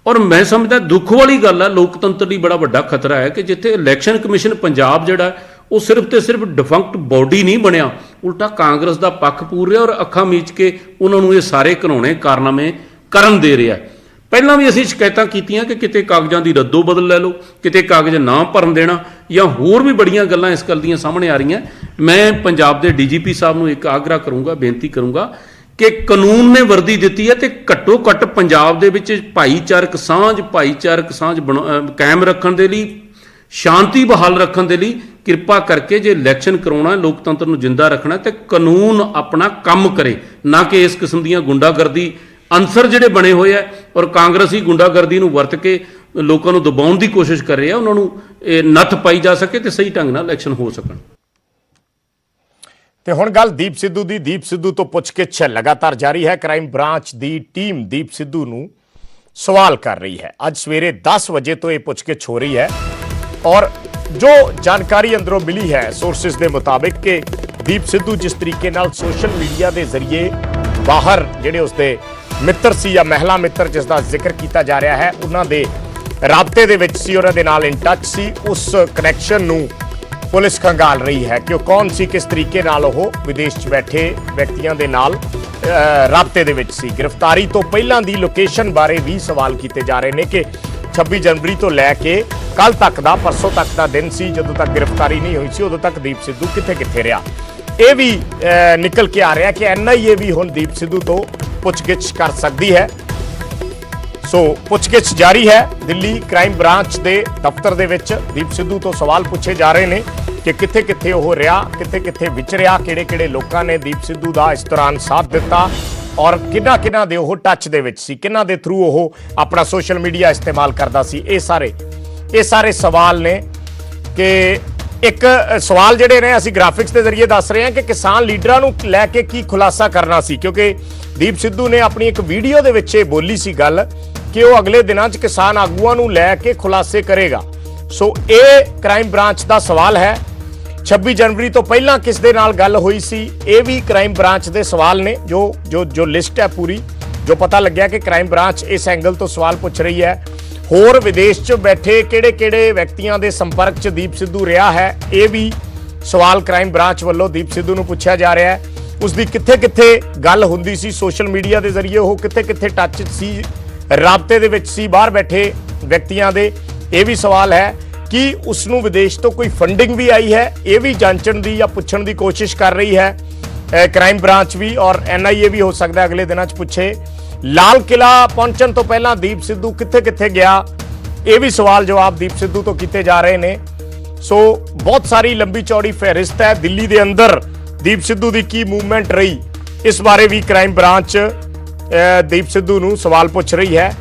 ਔਰ ਮੈਂ ਸਮਝਦਾ ਦੁੱਖ ਵਾਲੀ ਗੱਲ ਹੈ, ਲੋਕਤੰਤਰ ਲਈ ਬੜਾ ਵੱਡਾ ਖਤਰਾ ਹੈ ਕਿ ਜਿੱਥੇ ਇਲੈਕਸ਼ਨ ਕਮਿਸ਼ਨ ਪੰਜਾਬ ਜਿਹੜਾ ਉਹ ਸਿਰਫ ਤੇ ਸਿਰਫ ਡਿਫੰਕਟ ਬੋਡੀ ਨਹੀਂ ਬਣਿਆ, ਉਲਟਾ ਕਾਂਗਰਸ ਦਾ ਪੱਖ ਪੂਰ ਰਿਹਾ ਔਰ ਅੱਖਾਂ ਮੀਚ ਕੇ ਉਹਨਾਂ ਨੂੰ ਇਹ ਸਾਰੇ ਘਿਨੌਣੇ ਕਾਰਨਾਮੇ ਕਰਨ ਦੇ ਰਿਹਾ। ਪਹਿਲਾਂ ਵੀ ਅਸੀਂ ਸ਼ਿਕਾਇਤਾਂ ਕੀਤੀਆਂ ਕਿ ਕਿਤੇ ਕਾਗਜ਼ਾਂ ਦੀ ਰੱਦੋ ਬਦਲ ਲੈ ਲਓ, ਕਿਤੇ ਕਾਗਜ਼ ਨਾ ਭਰਨ ਦੇਣਾ ਜਾਂ ਹੋਰ ਵੀ ਬੜੀਆਂ ਗੱਲਾਂ ਇਸ ਗੱਲ ਦੀਆਂ ਸਾਹਮਣੇ ਆ ਰਹੀਆਂ। ਮੈਂ ਪੰਜਾਬ ਦੇ ਡੀਜੀਪੀ ਸਾਹਿਬ ਨੂੰ ਇੱਕ ਆਗਰਾ ਕਰੂੰਗਾ, ਬੇਨਤੀ ਕਰੂੰਗਾ ਕਿ ਕਾਨੂੰਨ ਨੇ ਵਰਦੀ ਦਿੱਤੀ ਹੈ ਤੇ ਘੱਟੋ ਘੱਟ ਪੰਜਾਬ ਦੇ ਵਿੱਚ ਭਾਈਚਾਰਕ ਸਾਂਝ ਕਾਇਮ ਰੱਖਣ ਦੇ ਲਈ, ਸ਼ਾਂਤੀ ਬਹਾਲ ਰੱਖਣ ਦੇ ਲਈ ਕਿਰਪਾ ਕਰਕੇ ਜੇ ਇਲੈਕਸ਼ਨ ਕਰਾਉਣਾ, ਲੋਕਤੰਤਰ ਨੂੰ ਜਿੰਦਾ ਰੱਖਣਾ ਤੇ ਕਾਨੂੰਨ ਆਪਣਾ ਕੰਮ ਕਰੇ, ਨਾ ਕਿ ਇਸ ਕਿਸਮ ਦੀਆਂ ਗੁੰਡਾਗਰਦੀ ਅਨਸਰ ਜਿਹੜੇ ਬਣੇ ਹੋਏ ਆ ਔਰ ਕਾਂਗਰਸੀ ਗੁੰਡਾਗਰਦੀ ਨੂੰ ਵਰਤ ਕੇ ਲੋਕਾਂ ਨੂੰ ਦਬਾਉਣ ਦੀ ਕੋਸ਼ਿਸ਼ ਕਰ ਰਹੇ ਆ, ਉਹਨਾਂ ਨੂੰ ਇਹ ਨੱਥ ਪਾਈ ਜਾ ਸਕੇ ਤੇ ਸਹੀ ਢੰਗ ਨਾਲ ਇਲੈਕਸ਼ਨ ਹੋ ਸਕਣ। ਤੇ ਹੁਣ ਗੱਲ ਦੀਪ ਸਿੱਧੂ ਦੀ। ਦੀਪ ਸਿੱਧੂ ਤੋਂ ਪੁੱਛਗਿੱਛ ਲਗਾਤਾਰ ਜਾਰੀ ਹੈ। ਕ੍ਰਾਈਮ ਬ੍ਰਾਂਚ ਦੀ ਟੀਮ ਦੀਪ ਸਿੱਧੂ ਨੂੰ ਸਵਾਲ ਕਰ ਰਹੀ ਹੈ। ਅੱਜ ਸਵੇਰੇ 10 ਵਜੇ ਤੋਂ ਇਹ ਪੁੱਛਗਿੱਛ ਹੋ ਰਹੀ ਹੈ ਔਰ ਜੋ ਜਾਣਕਾਰੀ ਅੰਦਰੋਂ ਮਿਲੀ ਹੈ ਸੋਰਸਿਸ ਦੇ ਮੁਤਾਬਿਕ ਕਿ ਦੀਪ ਸਿੱਧੂ ਜਿਸ ਤਰੀਕੇ ਨਾਲ ਸੋਸ਼ਲ ਮੀਡੀਆ ਦੇ ਜ਼ਰੀਏ ਬਾਹਰ ਜਿਹੜੇ ਉਸਦੇ ਮਿੱਤਰ ਸੀ ਜਾਂ ਮਹਿਲਾ ਮਿੱਤਰ ਜਿਸ ਦਾ ਜ਼ਿਕਰ ਕੀਤਾ ਜਾ ਰਿਹਾ ਹੈ ਉਹਨਾਂ ਦੇ ਰਾਬਤੇ ਦੇ ਵਿੱਚ ਸੀ, ਉਹਨਾਂ ਦੇ ਨਾਲ ਇਨ ਟੱਚ ਸੀ, ਉਸ ਕਨੈਕਸ਼ਨ ਨੂੰ ਪੁਲਿਸ ਖੰਗਾਲ ਰਹੀ ਹੈ ਕਿ ਉਹ ਕੌਣ ਸੀ, ਕਿਸ ਤਰੀਕੇ ਨਾਲ ਉਹ ਵਿਦੇਸ਼ 'ਚ ਬੈਠੇ ਵਿਅਕਤੀਆਂ ਦੇ ਨਾਲ ਰਾਬਤੇ ਦੇ ਵਿੱਚ ਸੀ। ਗ੍ਰਿਫਤਾਰੀ ਤੋਂ ਪਹਿਲਾਂ ਦੀ ਲੋਕੇਸ਼ਨ ਬਾਰੇ ਵੀ ਸਵਾਲ ਕੀਤੇ ਜਾ ਰਹੇ ਨੇ ਕਿ 26 ਜਨਵਰੀ ਤੋਂ ਲੈ ਕੇ ਕੱਲ ਤੱਕ ਦਾ, ਪਰਸੋਂ ਤੱਕ ਦਾ ਦਿਨ ਸੀ ਜਦੋਂ ਤੱਕ ਗ੍ਰਿਫਤਾਰੀ ਨਹੀਂ ਹੋਈ ਸੀ, ਉਦੋਂ ਤੱਕ ਦੀਪ ਸਿੱਧੂ ਕਿੱਥੇ ਰਿਹਾ। ਇਹ ਵੀ ਨਿਕਲ ਕੇ ਆ ਰਿਹਾ ਕਿ NIA ਵੀ ਹੁਣ ਦੀਪ ਸਿੱਧੂ ਤੋਂ ਪੁੱਛਗਿੱਛ ਕਰ ਸਕਦੀ ਹੈ। ਸੋ ਪੁੱਛਗਿੱਛ ਜਾਰੀ ਹੈ। ਦਿੱਲੀ ਕ੍ਰਾਈਮ ਬ੍ਰਾਂਚ ਦੇ ਦਫ਼ਤਰ ਦੇ ਵਿੱਚ ਦੀਪ ਸਿੱਧੂ ਤੋਂ ਸਵਾਲ ਪੁੱਛੇ ਜਾ ਰਹੇ ਨੇ ਕਿ ਕਿੱਥੇ ਉਹ ਰਿਹਾ, ਕਿੱਥੇ ਵਿਚਰਿਆ, ਕਿਹੜੇ ਲੋਕਾਂ ਨੇ ਦੀਪ ਸਿੱਧੂ ਦਾ ਇਸ ਦੌਰਾਨ ਸਾਥ ਦਿੱਤਾ ਔਰ ਕਿਹਨਾਂ ਦੇ ਉਹ ਟੱਚ ਦੇ ਵਿੱਚ ਸੀ, ਕਿਹਨਾਂ ਦੇ ਥਰੂ ਉਹ ਆਪਣਾ ਸੋਸ਼ਲ ਮੀਡੀਆ ਇਸਤੇਮਾਲ ਕਰਦਾ ਸੀ। ਇਹ ਸਾਰੇ ਸਵਾਲ ਨੇ ਕਿ ਇੱਕ ਸਵਾਲ ਜਿਹੜੇ ਨੇ ਅਸੀਂ ਗ੍ਰਾਫਿਕਸ ਦੇ ਜ਼ਰੀਏ ਦੱਸ ਰਹੇ ਹਾਂ ਕਿ ਕਿਸਾਨ ਲੀਡਰਾਂ ਨੂੰ ਲੈ ਕੇ ਕੀ ਖੁਲਾਸਾ ਕਰਨਾ ਸੀ, ਕਿਉਂਕਿ ਦੀਪ ਸਿੱਧੂ ਨੇ ਆਪਣੀ ਇੱਕ ਵੀਡੀਓ ਦੇ ਵਿੱਚ ਇਹ ਬੋਲੀ ਸੀ ਗੱਲ ਕਿ ਉਹ ਅਗਲੇ ਦਿਨਾਂ 'ਚ ਕਿਸਾਨ ਆਗੂਆਂ ਨੂੰ ਲੈ ਕੇ ਖੁਲਾਸੇ ਕਰੇਗਾ। ਸੋ ਇਹ ਕ੍ਰਾਈਮ ਬ੍ਰਾਂਚ ਦਾ ਸਵਾਲ ਹੈ। 26 ਜਨਵਰੀ ਤੋਂ ਪਹਿਲਾਂ ਕਿਸ ਦੇ ਨਾਲ ਗੱਲ ਹੋਈ ਸੀ, ਇਹ ਵੀ ਕ੍ਰਾਈਮ ਬ੍ਰਾਂਚ ਦੇ ਸਵਾਲ ਨੇ। ਜੋ ਲਿਸਟ ਹੈ ਪੂਰੀ, ਜੋ ਪਤਾ ਲੱਗਿਆ ਕਿ ਕ੍ਰਾਈਮ ਬ੍ਰਾਂਚ ਇਸ ਐਂਗਲ ਤੋਂ ਸਵਾਲ ਪੁੱਛ ਰਹੀ ਹੈ। ਹੋਰ ਵਿਦੇਸ਼ 'ਚ ਬੈਠੇ ਕਿਹੜੇ ਵਿਅਕਤੀਆਂ ਦੇ ਸੰਪਰਕ 'ਚ ਦੀਪ ਸਿੱਧੂ ਰਿਹਾ ਹੈ, ਇਹ ਵੀ ਸਵਾਲ ਕ੍ਰਾਈਮ ਬ੍ਰਾਂਚ ਵੱਲੋਂ ਦੀਪ ਸਿੱਧੂ ਨੂੰ ਪੁੱਛਿਆ ਜਾ ਰਿਹਾ ਹੈ। ਉਸ ਦੀ ਕਿੱਥੇ ਗੱਲ ਹੁੰਦੀ ਸੀ ਸੋਸ਼ਲ ਮੀਡੀਆ ਦੇ ਜ਼ਰੀਏ, ਉਹ ਕਿੱਥੇ ਟੱਚ ਸੀ, ਰਾਬਤੇ ਦੇ ਵਿੱਚ ਸੀ ਬਾਹਰ ਬੈਠੇ ਵਿਅਕਤੀਆਂ ਦੇ, ਇਹ ਵੀ ਸਵਾਲ ਹੈ। ਕਿ ਉਸ ਨੂੰ ਵਿਦੇਸ਼ ਤੋਂ ਕੋਈ ਫੰਡਿੰਗ ਵੀ ਆਈ ਹੈ, ਇਹ ਵੀ ਜਾਂਚਣ ਦੀ ਜਾਂ ਪੁੱਛਣ ਦੀ ਕੋਸ਼ਿਸ਼ ਕਰ ਰਹੀ ਹੈ ਕ੍ਰਾਈਮ ਬ੍ਰਾਂਚ ਵੀ, ਔਰ NIA ਵੀ ਹੋ ਸਕਦਾ ਅਗਲੇ ਦਿਨਾਂ 'ਚ ਪੁੱਛੇ। ਲਾਲ ਕਿਲਾ ਪਹੁੰਚਣ ਤੋਂ ਪਹਿਲਾਂ ਦੀਪ ਸਿੱਧੂ ਕਿੱਥੇ ਗਿਆ, ਇਹ ਵੀ ਸਵਾਲ ਜਵਾਬ ਦੀਪ ਸਿੱਧੂ ਤੋਂ ਕੀਤੇ ਜਾ ਰਹੇ ਨੇ। ਸੋ ਬਹੁਤ ਸਾਰੀ ਲੰਬੀ ਚੌੜੀ ਫਹਿਰਿਸਤ ਹੈ। ਦਿੱਲੀ ਦੇ ਅੰਦਰ ਦੀਪ ਸਿੱਧੂ ਦੀ ਕੀ ਮੂਵਮੈਂਟ ਰਹੀ, ਇਸ ਬਾਰੇ ਵੀ ਕ੍ਰਾਈਮ ਬ੍ਰਾਂਚ ਦੀਪ ਸਿੱਧੂ ਨੂੰ ਸਵਾਲ ਪੁੱਛ ਰਹੀ ਹੈ।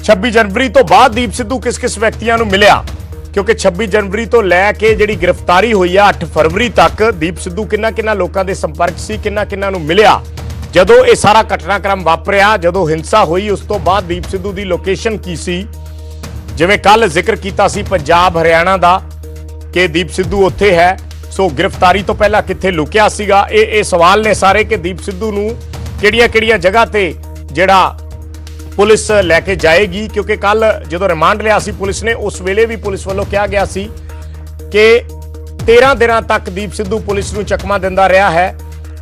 26 ਜਨਵਰੀ ਤੋਂ ਬਾਅਦ ਦੀਪ ਸਿੱਧੂ ਕਿਸ ਵਿਅਕਤੀਆਂ ਨੂੰ ਮਿਲਿਆ, ਕਿਉਂਕਿ 26 ਜਨਵਰੀ ਤੋਂ ਲੈ ਕੇ ਜਿਹੜੀ ਗ੍ਰਿਫਤਾਰੀ ਹੋਈ ਆ 8 ਫਰਵਰੀ ਤੱਕ ਦੀਪ ਸਿੱਧੂ ਕਿੰਨਾ ਲੋਕਾਂ ਦੇ ਸੰਪਰਕ ਸੀ, ਕਿੰਨਾ ਨੂੰ ਮਿਲਿਆ। ਜਦੋਂ ਇਹ ਸਾਰਾ ਘਟਨਾਕ੍ਰਮ ਵਾਪਰਿਆ, ਜਦੋਂ ਹਿੰਸਾ ਹੋਈ, ਉਸ ਤੋਂ ਬਾਅਦ ਦੀਪ ਸਿੱਧੂ ਦੀ ਲੋਕੇਸ਼ਨ ਕੀ ਸੀ। ਜਿਵੇਂ ਕੱਲ ਜ਼ਿਕਰ ਕੀਤਾ ਸੀ ਪੰਜਾਬ ਹਰਿਆਣਾ ਦਾ ਕਿ ਦੀਪ ਸਿੱਧੂ ਉੱਥੇ ਹੈ, ਸੋ ਗ੍ਰਿਫਤਾਰੀ ਤੋਂ ਪਹਿਲਾਂ ਕਿੱਥੇ ਲੁਕਿਆ ਸੀਗਾ। ਇਹ ਸਵਾਲ ਨੇ ਸਾਰੇ ਕਿ ਦੀਪ ਸਿੱਧੂ ਨੂੰ ਕਿਹੜੀਆਂ ਜਗ੍ਹਾ ਤੇ ਜਿਹੜਾ ਪੁਲਿਸ ਲੈ ਕੇ ਜਾਏਗੀ, ਕਿਉਂਕਿ ਕੱਲ ਜਦੋਂ ਰਿਮਾਂਡ ਲਿਆ ਸੀ ਪੁਲਿਸ ਨੇ, ਉਸ ਵੇਲੇ ਵੀ ਪੁਲਿਸ ਵੱਲੋਂ ਕਿਹਾ ਗਿਆ ਸੀ ਕਿ 13 ਦਿਨਾਂ ਤੱਕ ਦੀਪ ਸਿੱਧੂ ਪੁਲਿਸ ਨੂੰ ਚਕਮਾ ਦਿੰਦਾ ਰਿਹਾ ਹੈ।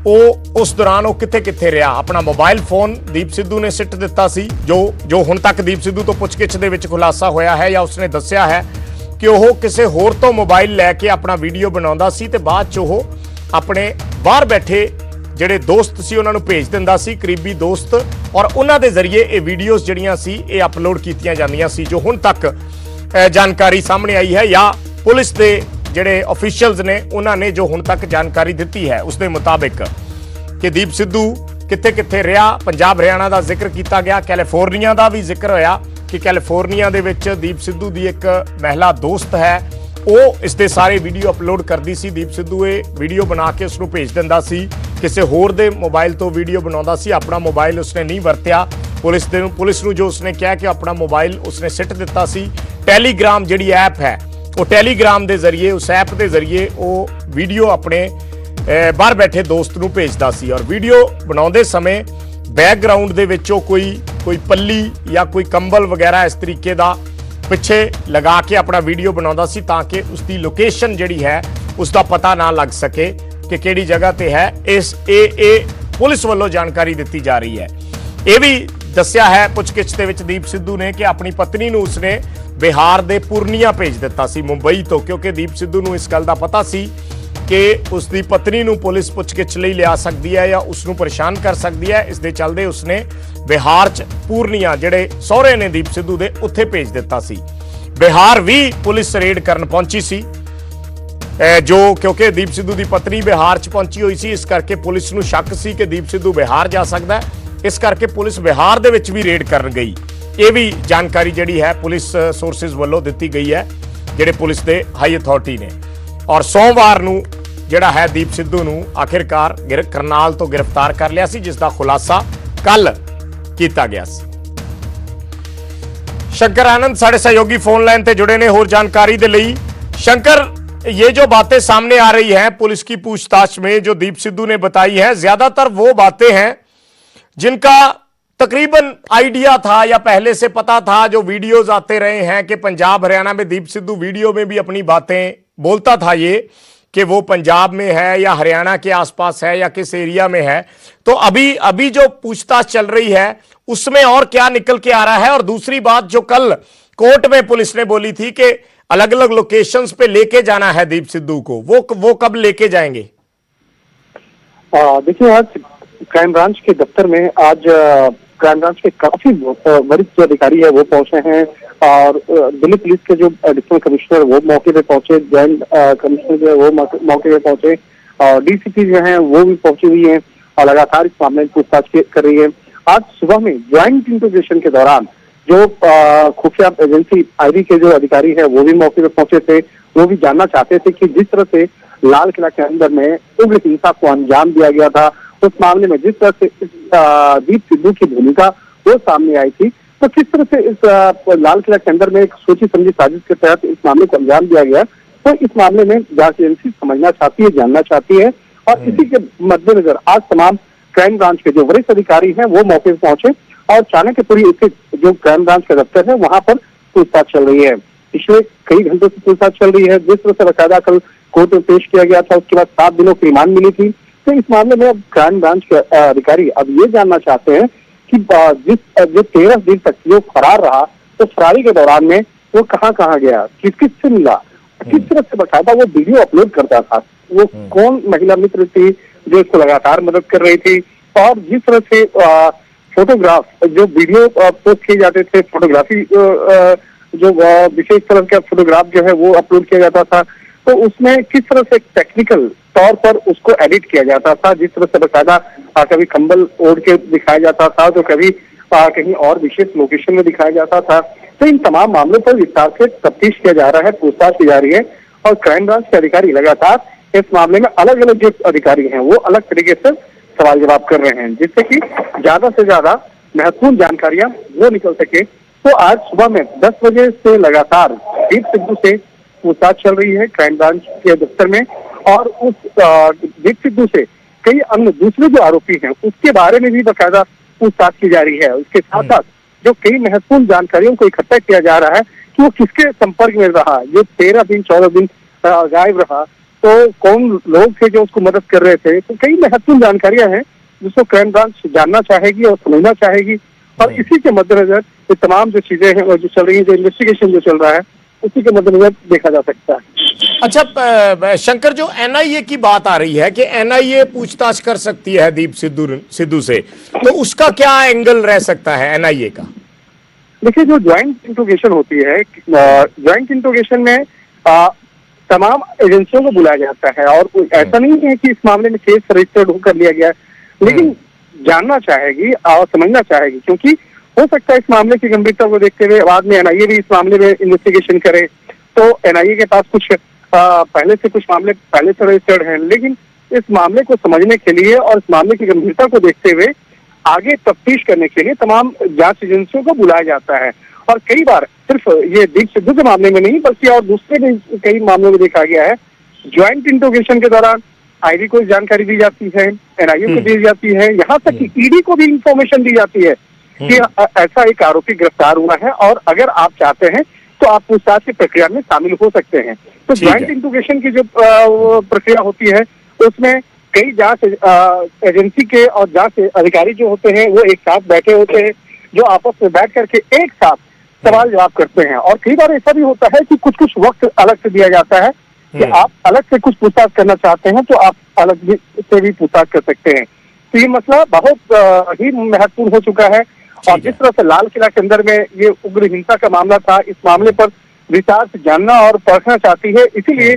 ਉਸ ਦੌਰਾਨ ਉਹ ਕਿੱਥੇ ਰਿਹਾ। ਆਪਣਾ ਮੋਬਾਈਲ ਫੋਨ ਦੀਪ ਸਿੱਧੂ ਨੇ ਸਿੱਟ ਦਿੱਤਾ ਸੀ, ਜੋ ਹੁਣ ਤੱਕ ਦੀਪ ਸਿੱਧੂ ਤੋਂ ਪੁੱਛਗਿੱਛ ਦੇ ਵਿੱਚ ਖੁਲਾਸਾ ਹੋਇਆ ਹੈ, ਜਾਂ ਉਸਨੇ ਦੱਸਿਆ ਹੈ ਕਿ ਉਹ ਕਿਸੇ ਹੋਰ ਤੋਂ ਮੋਬਾਈਲ ਲੈ ਕੇ ਆਪਣਾ ਵੀਡੀਓ ਬਣਾਉਂਦਾ ਸੀ ਤੇ ਬਾਅਦ 'ਚ ਉਹ ਆਪਣੇ ਬਾਹਰ ਬੈਠੇ ਜਿਹੜੇ ਦੋਸਤ ਸੀ ਉਹਨਾਂ ਨੂੰ ਭੇਜ ਦਿੰਦਾ ਸੀ, ਕਰੀਬੀ ਦੋਸਤ, ਔਰ ਉਹਨਾਂ ਦੇ ਜ਼ਰੀਏ ਇਹ ਵੀਡੀਓਜ਼ ਜਿਹੜੀਆਂ ਸੀ ਇਹ ਅਪਲੋਡ ਕੀਤੀਆਂ ਜਾਂਦੀਆਂ ਸੀ। ਜੋ ਹੁਣ ਤੱਕ ਜਾਣਕਾਰੀ ਸਾਹਮਣੇ ਆਈ ਹੈ, ਜਾਂ ਪੁਲਿਸ ਦੇ ਜਿਹੜੇ ਅਫੀਸ਼ੀਅਲਸ ਨੇ ਉਹਨਾਂ ਨੇ ਜੋ ਹੁਣ ਤੱਕ ਜਾਣਕਾਰੀ ਦਿੱਤੀ ਹੈ, ਉਸ ਦੇ ਮੁਤਾਬਿਕ ਕਿ ਦੀਪ ਸਿੱਧੂ ਕਿੱਥੇ ਰਿਹਾ। ਪੰਜਾਬ ਹਰਿਆਣਾ ਦਾ ਜ਼ਿਕਰ ਕੀਤਾ ਗਿਆ, ਕੈਲੀਫੋਰਨੀਆ ਦਾ ਵੀ ਜ਼ਿਕਰ ਹੋਇਆ ਕਿ ਕੈਲੀਫੋਰਨੀਆ ਦੇ ਵਿੱਚ ਦੀਪ ਸਿੱਧੂ ਦੀ ਇੱਕ ਮਹਿਲਾ ਦੋਸਤ ਹੈ, ਉਹ ਇਸ ਦੇ ਸਾਰੇ ਵੀਡੀਓ ਅਪਲੋਡ ਕਰਦੀ ਸੀ। ਦੀਪ ਸਿੱਧੂ ਇਹ ਵੀਡੀਓ ਬਣਾ ਕੇ ਉਸ ਨੂੰ ਭੇਜ ਦਿੰਦਾ ਸੀ, ਕਿਸੇ ਹੋਰ ਦੇ ਮੋਬਾਈਲ ਤੋਂ ਵੀਡੀਓ ਬਣਾਉਂਦਾ ਸੀ। ਆਪਣਾ ਮੋਬਾਈਲ ਉਸਨੇ ਨਹੀਂ ਵਰਤਿਆ। ਪੁਲਿਸ ਨੂੰ ਜੋ ਉਸਨੇ ਕਿਹਾ ਕਿ ਆਪਣਾ ਮੋਬਾਈਲ ਉਸਨੇ ਸਿੱਟ ਦਿੱਤਾ ਸੀ। ਟੈਲੀਗ੍ਰਾਮ ਜਿਹੜੀ ਐਪ ਹੈ, ਉਹ ਟੈਲੀਗ੍ਰਾਮ ਦੇ ਜ਼ਰੀਏ, ਉਸ ਐਪ ਦੇ ਜ਼ਰੀਏ ਉਹ ਵੀਡੀਓ ਆਪਣੇ ਬਾਹਰ ਬੈਠੇ ਦੋਸਤ ਨੂੰ ਭੇਜਦਾ ਸੀ, ਔਰ ਵੀਡੀਓ ਬਣਾਉਂਦੇ ਸਮੇਂ ਬੈਕਗ੍ਰਾਉਂਡ ਦੇ ਵਿੱਚੋਂ ਕੋਈ ਪੱਲੀ ਜਾਂ ਕੋਈ ਕੰਬਲ ਵਗੈਰਾ ਇਸ ਤਰੀਕੇ ਦਾ ਪਿੱਛੇ ਲਗਾ ਕੇ ਆਪਣਾ ਵੀਡੀਓ ਬਣਾਉਂਦਾ ਸੀ, ਤਾਂ ਕਿ ਉਸ ਦੀ ਲੋਕੇਸ਼ਨ ਜਿਹੜੀ ਹੈ ਉਸ ਦਾ ਪਤਾ ਨਾ ਲੱਗ ਸਕੇ ਕਿ ਕਿਹੜੀ ਜਗ੍ਹਾ ਤੇ ਹੈ। ਇਹ ਪੁਲਿਸ ਵੱਲੋਂ ਜਾਣਕਾਰੀ ਦਿੱਤੀ ਜਾ ਰਹੀ ਹੈ। ਇਹ ਵੀ ਦੱਸਿਆ ਹੈ ਪੁੱਛਗਿੱਛ ਦੇ ਵਿੱਚ ਦੀਪ ਸਿੱਧੂ ਨੇ ਕਿ ਆਪਣੀ ਪਤਨੀ ਨੂੰ ਉਸਨੇ ਬਿਹਾਰ ਦੇ ਪੂਰਨੀਆ ਭੇਜ ਦਿੱਤਾ ਸੀ, ਮੁੰਬਈ ਤੋਂ, ਕਿਉਂਕਿ ਦੀਪ ਸਿੱਧੂ ਨੂੰ ਇਸ ਗੱਲ ਦਾ ਪਤਾ ਸੀ ਕਿ ਉਸ ਦੀ ਪਤਨੀ ਨੂੰ ਪੁਲਿਸ ਪੁੱਛਗਿੱਛ ਲਈ ਲਿਆ ਸਕਦੀ ਹੈ ਜਾਂ ਉਸ ਨੂੰ ਪਰੇਸ਼ਾਨ ਕਰ ਸਕਦੀ ਹੈ। ਇਸ ਦੇ ਚੱਲਦੇ ਉਸਨੇ ਬਿਹਾਰ 'ਚ ਪੂਰਨੀਆ, ਜਿਹੜੇ ਸਹੁਰੇ ਨੇ ਦੀਪ ਸਿੱਧੂ ਦੇ, ਉੱਥੇ ਭੇਜ ਦਿੱਤਾ ਸੀ। ਬਿਹਾਰ ਵੀ ਪੁਲਿਸ ਰੇਡ ਕਰਨ ਪਹੁੰਚੀ ਸੀ, ਕਿਉਂਕਿ ਦੀਪ ਸਿੱਧੂ ਦੀ ਪਤਨੀ ਬਿਹਾਰ 'ਚ ਪਹੁੰਚੀ ਹੋਈ ਸੀ, ਇਸ ਕਰਕੇ ਪੁਲਿਸ ਨੂੰ ਸ਼ੱਕ ਸੀ ਕਿ ਦੀਪ ਸਿੱਧੂ ਬਿਹਾਰ ਜਾ ਸਕਦਾ ਹੈ। ਇਸ ਕਰਕੇ ਪੁਲਿਸ ਬਿਹਾਰ ਦੇ ਵਿੱਚ ਵੀ ਰੇਡ ਕਰਨ ਗਈ। ਇਹ ਵੀ ਜਾਣਕਾਰੀ ਜਿਹੜੀ ਹੈ ਪੁਲਿਸ ਸੋਰਸਿਸ ਵੱਲੋਂ ਦਿੱਤੀ ਗਈ ਹੈ, ਜਿਹੜੇ ਪੁਲਿਸ ਦੇ ਹਾਈ ਅਥਾਰਟੀ ਨੇ। ਔਰ ਸੋਮਵਾਰ ਨੂੰ ਜਿਹੜਾ ਹੈ ਦੀਪ ਸਿੱਧੂ ਨੂੰ ਆਖਿਰਕਾਰ ਕਰਨਾਲ ਤੋਂ ਗ੍ਰਿਫਤਾਰ ਕਰ ਲਿਆ ਸੀ, ਜਿਸ ਦਾ ਖੁਲਾਸਾ ਕੱਲ ਕੀਤਾ ਗਿਆ ਸੀ। शंकर आनंद साढ़े सहयोगी फोन लाइन पे जुड़े ने और जानकारी दे लई। शंकर, ये जो बातें सामने आ रही हैं पुलिस की पूछताछ में, जो दीप सिद्धू ने बताई है, ज्यादातर वो बातें हैं जिनका तकरीबन आइडिया था या पहले से पता था, जो वीडियोज आते रहे हैं कि पंजाब हरियाणा में दीप सिद्धू वीडियो में भी अपनी बातें बोलता था, ये कि वो पंजाब में है या हरियाणा के आसपास है या किस एरिया में है। तो अभी जो पूछताछ चल रही है उसमें और क्या निकल के आ रहा है? और दूसरी बात, जो कल कोर्ट में पुलिस ने बोली थी कि अलग अलग लोकेशंस पे लेके जाना है दीप सिद्धू को, वो कब लेके जाएंगे? देखिए, आज क्राइम ब्रांच के दफ्तर में आज क्राइम ब्रांच के काफी वरिष्ठ अधिकारी है वो पहुंचे हैं, और दिल्ली पुलिस के जो एडिशनल कमिश्नर वो मौके पे पहुंचे, जॉइंट कमिश्नर जो है वो मौके पे पहुंचे, और डीसीपी जो है वो भी पहुंची हुई है और लगातार इस मामले में पूछताछ कर रही है। आज सुबह में ज्वाइंट इंटरोगेशन के दौरान जो खुफिया एजेंसी आईबी के जो अधिकारी है वो भी मौके पर पहुंचे थे। वो भी जानना चाहते थे कि जिस तरह से लाल किला के अंदर में उग्र हिंसा को अंजाम दिया गया था, उस मामले में जिस तरह से दीप सिद्धू की भूमिका वो सामने आई थी, तो किस तरह से इस लाल किला के अंदर में एक सोची समझी साजिश के तहत इस मामले को अंजाम दिया गया, तो इस मामले में जांच एजेंसी समझना चाहती है, जानना चाहती है। और इसी के मद्देनजर आज तमाम क्राइम ब्रांच के जो वरिष्ठ अधिकारी हैं वो मौके पर पहुंचे और चाणक्यपुरी स्थित जो क्राइम ब्रांच का दफ्तर है वहां पर पूछताछ चल रही है। पिछले कई घंटों से पूछताछ चल रही है। जिस तरह से बाकायदा कल कोर्ट में पेश किया गया था, उसके बाद 7 दिनों की रिमांड मिली थी। तो इस मामले में अब क्राइम ब्रांच के अधिकारी अब ये जानना चाहते हैं कि जो 13 दिन तक जो फरार रहा, तो फरारी के दौरान में वो कहाँ गया, किस किस से मिला, किस तरह से बाकायदा वो वीडियो अपलोड करता था, वो कौन महिला मित्र थी जो इसको लगातार मदद कर रही थी, और जिस तरह से फोटोग्राफ जो वीडियो पोस्ट किए जाते थे, फोटोग्राफी जो विशेष तरह का फोटोग्राफ जो है वो अपलोड किया जाता था, तो उसमें किस तरह से टेक्निकल तौर पर उसको एडिट किया जाता था, जिस तरह से बाकायदा कभी कंबल ओढ़ के दिखाया जाता था, तो कभी कहीं और विशेष लोकेशन में दिखाया जाता था। तो इन तमाम मामलों पर विस्तार से तफ्तीश किया जा रहा है, पूछताछ की जा रही है, और क्राइम ब्रांच के अधिकारी लगातार इस मामले में अलग अलग जो अधिकारी हैं वो अलग तरीके से सवाल जवाब कर रहे हैं, जिससे कि ज्यादा से ज्यादा महत्वपूर्ण जानकारियां वो निकल सके। तो आज सुबह में 10 बजे से लगातार दीप सिद्धू से पूछताछ चल रही है क्राइम ब्रांच के दफ्तर में, और उस दीप सिद्धू से कई अन्य दूसरे जो आरोपी हैं उसके बारे में भी बाकायदा पूछताछ की जा रही है। उसके साथ साथ जो कई महत्वपूर्ण जानकारियों को इकट्ठा किया जा रहा है कि वो किसके संपर्क में रहा, जो 13 दिन 14 दिन गायब रहा, तो कौन लोग थे जो उसको मदद कर रहे थे। तो कई महत्वपूर्ण जानकारियां हैं जिसको क्राइम ब्रांच जानना चाहेगी और समझना चाहेगी, और इसी के मद्देनजर ये तमाम जो चीजें हैं वो जो चल रही है, जो इन्वेस्टिगेशन जो चल रहा है, उसी के मद्देनजर देखा जा सकता है। अच्छा शंकर, जो एनआईए की बात आ रही है कि एनआईए पूछताछ कर सकती है दीप सिद्धू से, तो उसका क्या एंगल रह सकता है एनआईए का? देखिए, जो ज्वाइंट इंट्रोगेशन होती है, ज्वाइंट इंट्रोगेशन में तमाम एजेंसियों को बुलाया जाता है, और ऐसा नहीं है कि इस मामले में केस रजिस्टर्ड होकर लिया गया, लेकिन जानना चाहेगी और समझना चाहेगी, क्योंकि हो सकता है इस मामले की गंभीरता को देखते हुए बाद में एनआईए भी इस मामले में इन्वेस्टिगेशन करे। तो एनआईए के पास कुछ पहले से कुछ मामले पहले से रजिस्टर्ड हैं, लेकिन इस मामले को समझने के लिए और इस मामले की गंभीरता को देखते हुए आगे तफ्तीश करने के लिए तमाम जांच एजेंसियों को बुलाया जाता है। और कई बार सिर्फ ये दीप सिद्धू के मामले में नहीं, बल्कि और दूसरे भी कई मामलों में देखा गया है, ज्वाइंट इंट्रोगेशन के दौरान आईबी को जानकारी दी जाती है, एनआईए को दी जाती है, यहाँ तक कि ईडी को भी इंफॉर्मेशन दी जाती है कि ऐसा एक आरोपी गिरफ्तार हुआ है और अगर आप चाहते हैं तो आप पूछताछ की प्रक्रिया में शामिल हो सकते हैं। तो ज्वाइंट इंट्रोगेशन की जो प्रक्रिया होती है उसमें कई जांच एजेंसी के और जांच अधिकारी जो होते हैं वो एक साथ बैठे होते हैं, जो आपस में बैठ करके एक साथ सवाल जवाब करते हैं। और कई बार ऐसा भी होता है कि कुछ कुछ वक्त अलग से दिया जाता है कि आप अलग से कुछ पूछताछ करना चाहते हैं तो आप अलग से भी पूछताछ कर सकते हैं। तो ये मसला बहुत ही महत्वपूर्ण हो चुका है, और जिस तरह से लाल किला के अंदर में ये उग्र हिंसा का मामला था, इस मामले पर विस्तार से जानना और परखना चाहती है, इसीलिए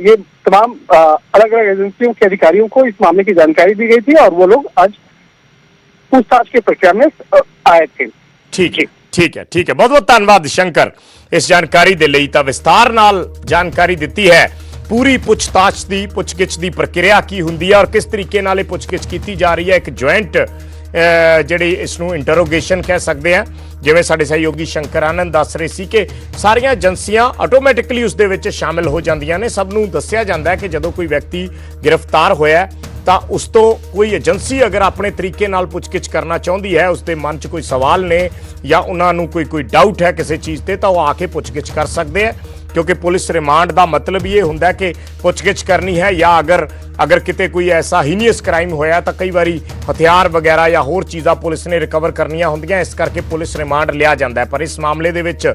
ये तमाम अलग अलग एजेंसियों के अधिकारियों को इस मामले की जानकारी दी गई थी और वो लोग आज पूछताछ की प्रक्रिया में आए थे। ठीक है बहुत बहुत धन्यवाद शंकर इस जानकारी दे लई। तां विस्तार नाल जानकारी दित्ती है पूरी पुछताछ दी पुछगिछ दी प्रक्रिया की हुंदी है और किस तरीके नाल ये पुछगिछ कीती जा रही है। एक ज्वाइंट ਜਿਹੜੀ ਇਸ ਨੂੰ ਇੰਟਰੋਗੇਸ਼ਨ ਕਹਿ ਸਕਦੇ ਆ, ਜਿਵੇਂ ਸਾਡੇ ਸਹਿਯੋਗੀ ਸ਼ੰਕਰ ਆਨੰਦ ਦੱਸ ਰਹੇ ਸੀ ਕਿ ਸਾਰੀਆਂ ਏਜੰਸੀਆਂ ਆਟੋਮੈਟਿਕਲੀ ਉਸ ਦੇ ਵਿੱਚ ਸ਼ਾਮਿਲ ਹੋ ਜਾਂਦੀਆਂ ਨੇ। ਸਭ ਨੂੰ ਦੱਸਿਆ ਜਾਂਦਾ ਹੈ ਕਿ ਜਦੋਂ ਕੋਈ ਵਿਅਕਤੀ ਗ੍ਰਿਫਤਾਰ ਹੋਇਆ ਤਾਂ ਉਸ ਤੋਂ ਕੋਈ ਏਜੰਸੀ ਅਗਰ ਆਪਣੇ ਤਰੀਕੇ ਨਾਲ ਪੁੱਛਗਿੱਛ ਕਰਨਾ ਚਾਹੁੰਦੀ ਹੈ, ਉਸ ਦੇ ਮਨ 'ਚ ਕੋਈ ਸਵਾਲ ਨੇ ਜਾਂ ਉਹਨਾਂ ਨੂੰ ਕੋਈ ਡਾਊਟ ਹੈ ਕਿਸੇ ਚੀਜ਼ ਤੇ, ਤਾਂ ਉਹ ਆ ਕੇ ਪੁੱਛਗਿੱਛ ਕਰ ਸਕਦੇ ਆ। क्योंकि पुलिस रिमांड का मतलब ये होंदा है कि पुछगिछ करनी है, या अगर किते कोई ऐसा हीनियस क्राइम होया तो कई बारी हथियार वगैरह या होर चीज़ां पुलिस ने रिकवर करनियां होंदियां, इस करके पुलिस रिमांड लिया जाता है। पर इस मामले दे विच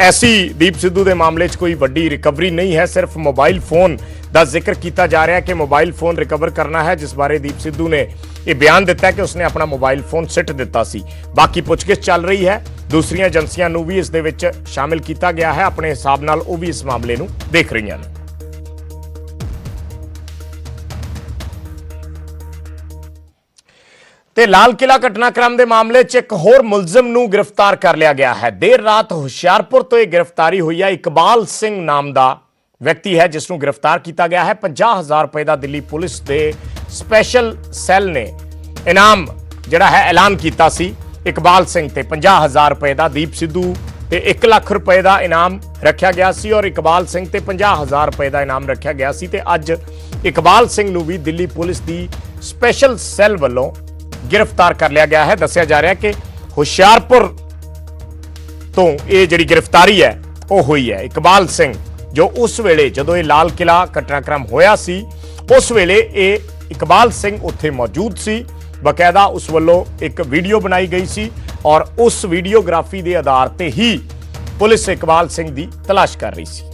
ऐसी दीप सिद्धू के मामले कोई वड्डी रिकवरी नहीं है, सिर्फ मोबाइल फोन का जिक्र किया जा रहा है कि मोबाइल फोन रिकवर करना है, जिस बारे दीप सिद्धू ने यह बयान दिता है कि उसने अपना मोबाइल फोन सिट दिता सी। बाकी पुछगिछ चल रही है, दूसरियां एजेंसियां नूं भी इस दे विच शामिल किया गया है, अपने हिसाब नाल वो भी इस मामले नूं देख रही हैं। ਤੇ ਲਾਲ ਕਿਲਾ ਘਟਨਾਕ੍ਰਮ ਦੇ ਮਾਮਲੇ 'ਚ ਇੱਕ ਹੋਰ ਮੁਲਜ਼ਮ ਨੂੰ ਗ੍ਰਿਫਤਾਰ ਕਰ ਲਿਆ ਗਿਆ ਹੈ। ਦੇਰ ਰਾਤ ਹੁਸ਼ਿਆਰਪੁਰ ਤੋਂ ਇਹ ਗ੍ਰਿਫਤਾਰੀ ਹੋਈ ਹੈ। ਇਕਬਾਲ ਸਿੰਘ ਨਾਮ ਦਾ ਵਿਅਕਤੀ ਹੈ ਜਿਸ ਨੂੰ ਗ੍ਰਿਫਤਾਰ ਕੀਤਾ ਗਿਆ ਹੈ। 50,000 ਰੁਪਏ ਦਾ ਦਿੱਲੀ ਪੁਲਿਸ ਦੇ ਸਪੈਸ਼ਲ ਸੈੱਲ ਨੇ ਇਨਾਮ ਜਿਹੜਾ ਹੈ ਐਲਾਨ ਕੀਤਾ ਸੀ ਇਕਬਾਲ ਸਿੰਘ ਤੇ। 50,000 ਰੁਪਏ ਦਾ ਦੀਪ ਸਿੱਧੂ ਤੇ 1 ਲੱਖ ਰੁਪਏ ਦਾ ਇਨਾਮ ਰੱਖਿਆ ਗਿਆ ਸੀ ਔਰ ਇਕਬਾਲ ਸਿੰਘ ਤੇ 50,000 ਰੁਪਏ ਦਾ ਇਨਾਮ ਰੱਖਿਆ ਗਿਆ ਸੀ ਤੇ ਅੱਜ ਇਕਬਾਲ ਸਿੰਘ ਨੂੰ ਵੀ ਦਿੱਲੀ ਪੁਲਿਸ ਦੀ ਸਪੈਸ਼ਲ ਸੈੱਲ ਵੱਲੋਂ गिरफ्तार कर लिया गया है। दस्या जा रहा है कि हुशियारपुर तो ये जिहड़ी गिरफ्तारी है वो हुई है। इकबाल सिंह जो उस वेले जदों ये लाल किला घटनाक्रम होया सी उस वेले ये इकबाल सिंह उत्थे मौजूद सी। बकायदा उस वल्लों एक वीडियो बनाई गई सी और उस वीडियोग्राफी के आधार ते ही पुलिस इकबाल सिंह की तलाश कर रही सी।